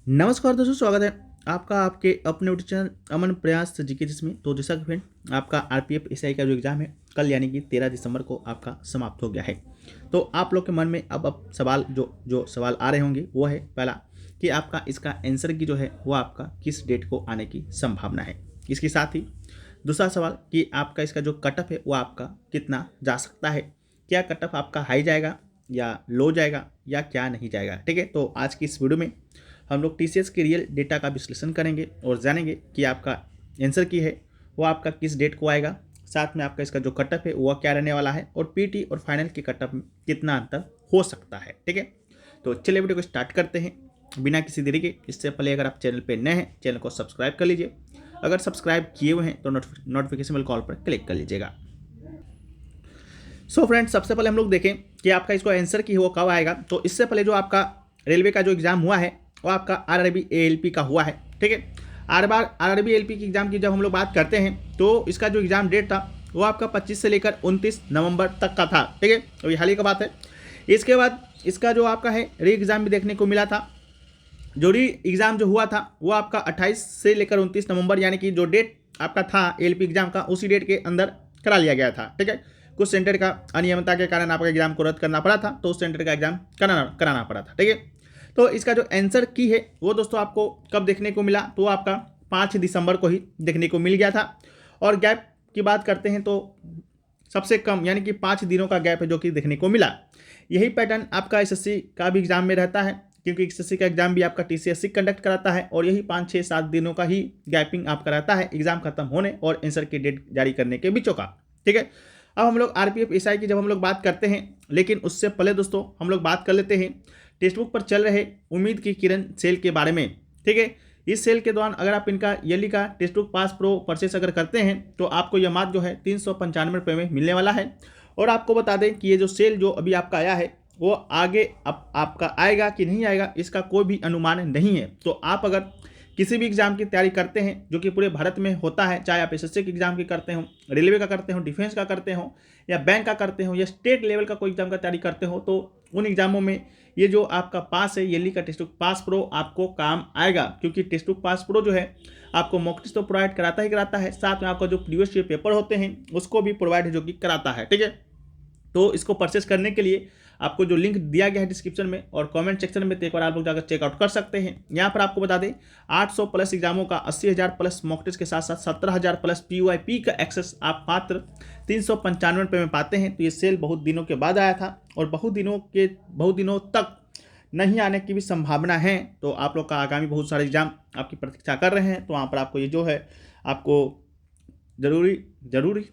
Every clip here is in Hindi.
नमस्कार दोस्तों, स्वागत है आपका आपके अपने यूट्यूब चैनल अमन प्रयास जीके जिसमें। तो जैसा कि फ्रेंड, आपका आरपीएफ एसआई का जो एग्ज़ाम है कल यानी कि 13 दिसंबर को आपका समाप्त हो गया है। तो आप लोग के मन में अब सवाल जो सवाल आ रहे होंगे वो है पहला कि आपका इसका आंसर की जो है वो आपका किस डेट को आने की संभावना है। इसके साथ ही दूसरा सवाल कि आपका इसका जो कटअप है वो आपका कितना जा सकता है। क्या कटअप आपका हाई जाएगा या लो जाएगा या क्या नहीं जाएगा। ठीक है, तो आज की इस वीडियो में हम लोग टीसीएस के रियल डेटा का विश्लेषण करेंगे और जानेंगे कि आपका आंसर की है वो आपका किस डेट को आएगा। साथ में आपका इसका जो कटअप है वह क्या रहने वाला है और पीटी और फाइनल के कटअप में कितना अंतर हो सकता है। ठीक है, तो चलिए वीडियो को स्टार्ट करते हैं बिना किसी देरी के। इससे पहले अगर आप चैनल पर नए हैं, चैनल को सब्सक्राइब कर लीजिए। अगर सब्सक्राइब किए हुए हैं तो नोटिफिकेशन बेल कॉल पर क्लिक कर लीजिएगा। सो फ्रेंड्स, सबसे पहले हम लोग देखें कि आपका इसको आंसर की वो कब आएगा। तो इससे पहले जो आपका रेलवे का जो एग्ज़ाम हुआ है वो आपका आरआरबी एएलपी का हुआ है। ठीक है, आरआरबी एएलपी की एग्ज़ाम की जब हम लोग बात करते हैं तो इसका जो एग्ज़ाम डेट था वो आपका 25 से लेकर 29 नवंबर तक का था। ठीक है, तो ये हाल ही का बात है। इसके बाद इसका जो आपका है री एग्ज़ाम भी देखने को मिला था। जो री एग्ज़ाम जो हुआ था वो आपका 28 से लेकर 29 नवंबर यानी कि जो डेट आपका था एएलपी एग्ज़ाम का उसी डेट के अंदर करा लिया गया था। ठीक है, कुछ सेंटर का अनियमितता के कारण आपका एग्ज़ाम को रद्द करना पड़ा था तो उस सेंटर का एग्ज़ाम कराना पड़ा था। ठीक है, तो इसका जो आंसर की है वो दोस्तों आपको कब देखने को मिला तो आपका 5 दिसंबर को ही देखने को मिल गया था। और गैप की बात करते हैं तो सबसे कम यानी कि 5 दिनों का गैप है जो कि देखने को मिला। यही पैटर्न आपका एसएससी का भी एग्ज़ाम में रहता है क्योंकि एसएससी का एग्ज़ाम भी आपका टीसीएससी कंडक्ट कराता है और यही 5, 6, 7 दिनों का ही गैपिंग आपका रहता है एग्ज़ाम खत्म होने और आंसर की डेट जारी करने के बीचों का। ठीक है, अब हम लोग आरपीएफ एसआई की जब हम लोग बात करते हैं, लेकिन उससे पहले दोस्तों हम लोग बात कर लेते हैं टेक्स्ट बुक पर चल रहे उम्मीद की किरण सेल के बारे में। ठीक है, इस सेल के दौरान अगर आप इनका ईयरली का text book pass pro purchase अगर करते हैं तो आपको यह मात्र जो है 395 में मिलने वाला है। और आपको बता दें कि ये जो सेल जो अभी आपका आया है वो आगे आपका आएगा कि नहीं आएगा इसका कोई भी अनुमान नहीं है। तो आप अगर किसी भी एग्ज़ाम की तैयारी करते हैं जो कि पूरे भारत में होता है, चाहे आप एसएससी के एग्ज़ाम की करते हो, रेलवे का करते हो, डिफेंस का करते हो या बैंक का करते हो या स्टेट लेवल का कोई एग्ज़ाम का तैयारी करते हो, तो उन एग्ज़ामों में ये जो आपका पास है ईयरली का टेक्स्ट बुक पास प्रो आपको काम आएगा। क्योंकि टेक्स्ट बुक पास प्रो जो है आपको मॉक टेस्ट तो प्रोवाइड कराता है, साथ में आपका जो प्रीवियस ईयर पेपर होते हैं उसको भी प्रोवाइड है जो कि कराता है। ठीक है, तो इसको परचेस करने के लिए आपको जो लिंक दिया गया है डिस्क्रिप्शन में और कमेंट सेक्शन में, तो एक बार आप लोग जाकर चेकआउट कर सकते हैं। यहाँ पर आपको बता दें 800 प्लस एग्जामों का 80,000 प्लस मॉक टेस्ट के साथ साथ 17,000 प्लस पीयूआईपी का एक्सेस आप मात्र 395 रुपये में पाते हैं। तो ये सेल बहुत दिनों के बाद आया था और बहुत दिनों तक नहीं आने की भी संभावना है। तो आप लोग का आगामी बहुत सारे एग्जाम आपकी प्रतीक्षा कर रहे हैं, तो वहाँ पर आपको ये जो है आपको जरूरी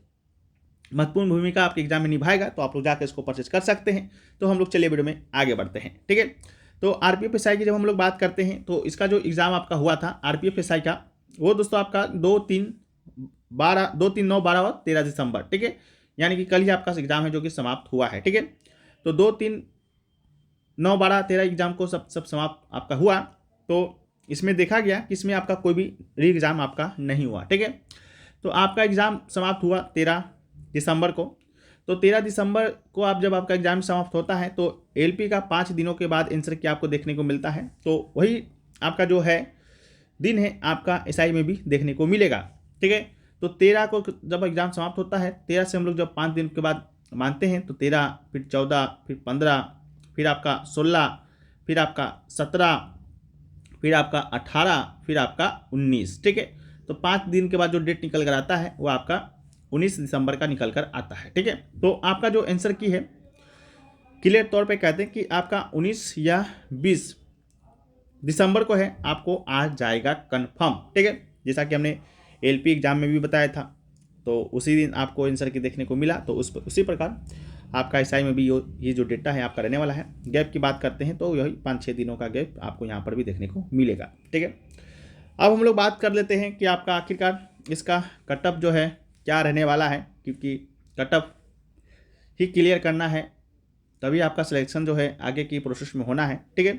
महत्वपूर्ण भूमिका आपके एग्जाम में निभाएगा, तो आप लोग जाकर इसको परचेज कर सकते हैं। तो हम लोग चलिए वीडियो में आगे बढ़ते हैं। ठीक है, तो आरपीएफ एसआई की जब हम लोग बात करते हैं तो इसका जो एग्ज़ाम आपका हुआ था आरपीएफ एसआई का वो दोस्तों आपका 2, 3, 9, 12 और 13 दिसंबर। ठीक है, यानी कि कल ही आपका एग्ज़ाम है जो कि समाप्त हुआ है। ठीक है, तो 2, 3, 9, 12, 13 एग्ज़ाम को सब समाप्त आपका हुआ। तो इसमें देखा गया कि इसमें आपका कोई भी री एग्ज़ाम आपका नहीं हुआ। ठीक है, तो आपका एग्ज़ाम समाप्त हुआ 13 दिसंबर को। तो 13 दिसंबर को आप जब आपका एग्जाम समाप्त होता है तो एलपी का 5 दिनों के बाद आंसर की आपको देखने को मिलता है। तो वही आपका जो है दिन है आपका एसआई में भी देखने को मिलेगा। ठीक है, तो 13 को जब एग्ज़ाम समाप्त होता है, 13 से हम लोग जब 5 दिन के बाद मानते हैं तो 13, फिर 14, फिर 15, फिर आपका 16, फिर आपका 17, फिर आपका 18, फिर आपका 19। ठीक है, तो 5 दिन के बाद जो डेट निकल कर आता है वो आपका 19 दिसंबर का निकल कर आता है। ठीक है, तो आपका जो आंसर की है क्लियर तौर पे कहते हैं कि आपका 19 या 20 दिसंबर को है आपको आ जाएगा कंफर्म। ठीक है, जैसा कि हमने एलपी एग्जाम में भी बताया था, तो उसी दिन आपको आंसर की देखने को मिला। तो उसी प्रकार आपका एसआई में भी ये जो डेटा है आपका रहने वाला है। गैप की बात करते हैं तो यही 5-6 दिनों का गैप आपको यहाँ पर भी देखने को मिलेगा। ठीक है, अब हम लोग बात कर लेते हैं कि आपका आखिरकार इसका कटअप जो है क्या रहने वाला है, क्योंकि कटअप ही क्लियर करना है तभी आपका सिलेक्शन जो है आगे की प्रोसेस में होना है। ठीक है,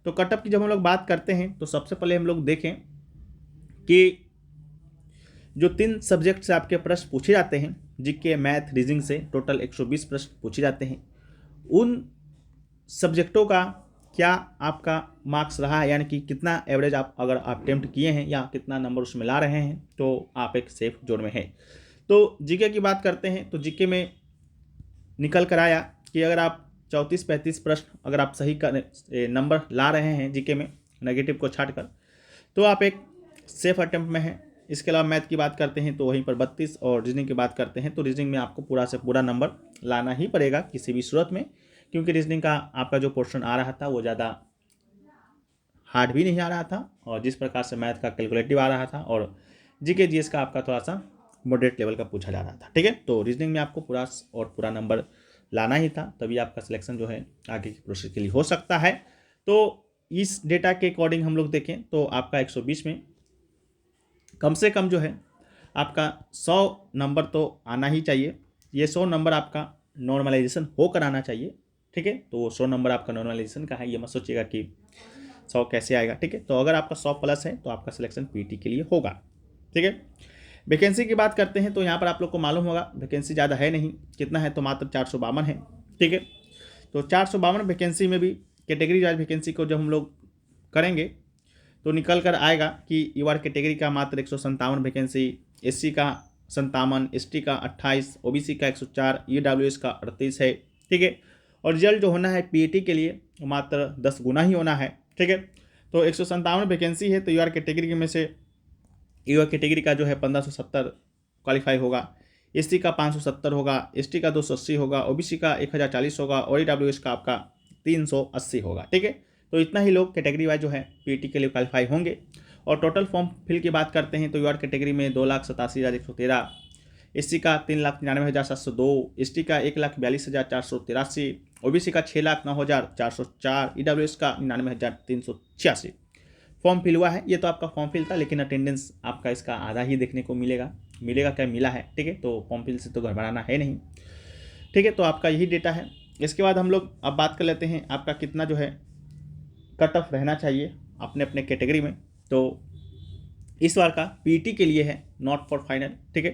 तो कटअप की जब हम लोग बात करते हैं तो सबसे पहले हम लोग देखें कि जो 3 सब्जेक्ट से आपके प्रश्न पूछे जाते हैं, जीके, मैथ, रीजनिंग से टोटल 120 प्रश्न पूछे जाते हैं। उन सब्जेक्टों का क्या आपका मार्क्स रहा है, यानी कि कितना एवरेज आप अगर आप अटेम्प्ट किए हैं या कितना नंबर उसमें ला रहे हैं, तो आप एक सेफ जोन में हैं। तो जीके की बात करते हैं तो जीके में निकल कर आया कि अगर आप 34-35 प्रश्न अगर आप सही नंबर ला रहे हैं जीके में नेगेटिव को छाट कर, तो आप एक सेफ अटेम्प्ट में हैं। इसके अलावा मैथ की बात करते हैं तो वहीं पर 32, और रीजनिंग की बात करते हैं तो रीजनिंग में आपको पूरा से पूरा नंबर लाना ही पड़ेगा किसी भी सूरत में, क्योंकि रीजनिंग का आपका जो पोर्शन आ रहा था वो ज़्यादा हार्ड भी नहीं आ रहा था, और जिस प्रकार से मैथ का कैलकुलेटिव आ रहा था, और जीके जीएस का आपका थोड़ा सा मॉडरेट लेवल का पूछा जा रहा था। ठीक है, तो रीजनिंग में आपको पूरा और पूरा नंबर लाना ही था, तभी आपका सिलेक्शन जो है आगे की प्रोसेस के लिए हो सकता है। तो इस डेटा के अकॉर्डिंग हम लोग देखें तो आपका 120 में कम से कम जो है आपका 100 नंबर तो आना ही चाहिए। ये 100 नंबर आपका नॉर्मलाइजेशन होकर आना चाहिए। ठीक है, तो 100 नंबर आपका नॉर्मलाइजेशन का है, ये मत सोचिएगा कि 100 कैसे आएगा। ठीक है, तो अगर आपका 100 प्लस है तो आपका सिलेक्शन पीटी के लिए होगा। ठीक है, वैकेंसी की बात करते हैं तो यहाँ पर आप लोग को मालूम होगा वैकेंसी ज़्यादा है नहीं, कितना है तो मात्र 452 है। ठीक है, तो 452 वैकेंसी में भी कैटेगरी वाइज वैकेंसी को जब हम लोग करेंगे तो निकल कर आएगा कि यूआर कैटेगरी का मात्र 157 वैकेंसी, एससी का 57, एसटी का 28, ओबीसी का 104, ईडब्ल्यूएस का 38 है। ठीक है, और रिजल्ट जो होना है पीएटी के लिए मात्र 10 गुना ही होना है। ठीक है, तो 157 वैकेंसी है, तो यूआर कैटेगरी में से यूआर कैटेगरी का जो है 1570 क्वालिफाई होगा, एससी का 570 होगा, एसटी का 280 होगा, ओबीसी का 1040 होगा, और ईडब्ल्यूएस का आपका 380 होगा। ठीक है, तो इतना ही लोग कैटेगरी वाइज जो है पीटी के लिए क्वालिफाई होंगे। और टोटल फॉर्म फिल की बात करते हैं तो यूआर कैटेगरी में 2,87,113, एससी का 3,99,702, एसटी का 1,42,483, ओबीसी का 6,09,404, ईडब्ल्यूएस का 99,386 फॉर्म फिल हुआ है। ये तो आपका फॉर्म फिल था, लेकिन अटेंडेंस आपका इसका आधा ही देखने को मिलेगा क्या मिला है। ठीक है, तो फॉर्म फिल से तो घबराना है नहीं। ठीक है, तो आपका यही डेटा है। इसके बाद हम लोग अब बात कर लेते हैं आपका कितना जो है कट ऑफ रहना चाहिए अपने अपने कैटेगरी में। तो इस बार का पीटी के लिए है, नॉट फॉर फाइनल। ठीक है,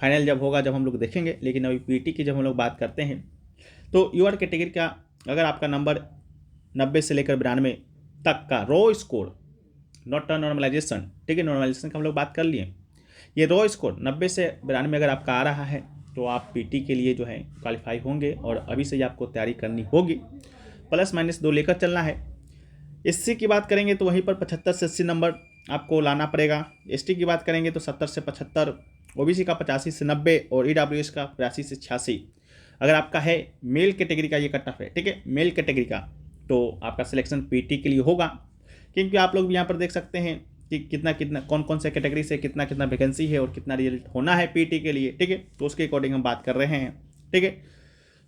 फाइनल जब होगा जब हम लोग देखेंगे, लेकिन अभी पीटी की जब हम लोग बात करते हैं तो यूआर कैटेगरी का अगर आपका नंबर 90 से लेकर 92 तक का रॉ स्कोर, नॉट नॉर्मलाइजेशन। ठीक है, नॉर्मलाइजेशन का हम लोग बात कर लिए। ये रॉ स्कोर 90 से 92 अगर आपका आ रहा है तो आप पीटी के लिए जो है क्वालिफाई होंगे, और अभी से ही आपको तैयारी करनी होगी। +- 2 लेकर चलना है। एससी की बात करेंगे तो वहीं पर 75 से 80 नंबर आपको लाना पड़ेगा। एसटी की बात करेंगे तो 70 से 75, ओबीसी का 85 से 90, और ईडब्ल्यूएस का 82 से 86। अगर आपका है मेल कैटेगरी का ये कट ऑफ है। ठीक है, मेल कैटेगरी का तो आपका सिलेक्शन पीटी के लिए होगा, क्योंकि आप लोग भी यहाँ पर देख सकते हैं कि कितना कितना कौन कौन से कैटेगरी से कितना कितना वैकेंसी है और कितना रिजल्ट होना है पीटी के लिए। ठीक है, तो उसके अकॉर्डिंग हम बात कर रहे हैं। ठीक है,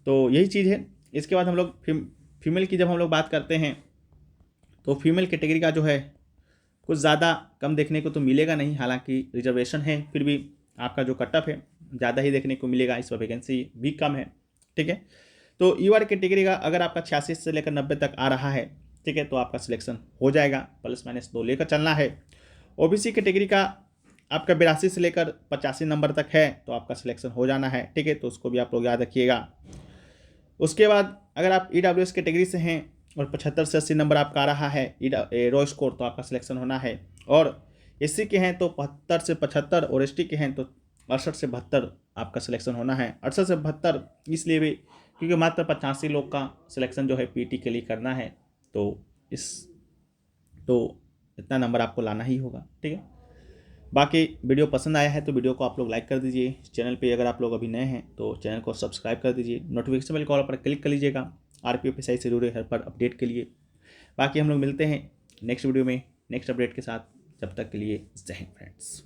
तो यही चीज़ है। इसके बाद हम लोग फीमेल की जब हम लोग बात करते हैं तो फीमेल कैटेगरी का जो है कुछ ज़्यादा कम देखने को तो मिलेगा नहीं, हालांकि रिजर्वेशन है, फिर भी आपका जो कट ऑफ है ज़्यादा ही देखने को मिलेगा, इस पर वैकेंसी भी कम है। ठीक है, तो यूआर कैटेगरी का अगर आपका 86 से लेकर 90 तक आ रहा है, ठीक है, तो आपका सिलेक्शन हो जाएगा। +- 2 लेकर चलना है। ओबीसी कैटेगरी का आपका 82 से लेकर 85 नंबर तक है, तो आपका सिलेक्शन हो जाना है। ठीक है, तो उसको भी आप लोग याद रखिएगा। उसके बाद अगर आप ईडब्ल्यूएस कैटेगरी से हैं और 75 से 80 नंबर आपका आ रहा है रॉ स्कोर, तो आपका सिलेक्शन होना है। और एससी के हैं तो 75 से 75, और एसटी के हैं तो 68 से 72 आपका सिलेक्शन होना है। 68 से 72 इसलिए भी क्योंकि मात्र 85 लोग का सिलेक्शन जो है पीटी के लिए करना है, तो इतना नंबर आपको लाना ही होगा। ठीक है, बाकी वीडियो पसंद आया है तो वीडियो को आप लोग लाइक कर दीजिए। चैनल पे अगर आप लोग अभी नए हैं तो चैनल को सब्सक्राइब कर दीजिए। नोटिफिकेशन बेल कॉल पर क्लिक कर लीजिएगा आरपीएफएसआई से जुड़े हर पर अपडेट के लिए। बाकी हम लोग मिलते हैं नेक्स्ट वीडियो में नेक्स्ट अपडेट के साथ। जब तक के लिए जय हिंद फ्रेंड्स।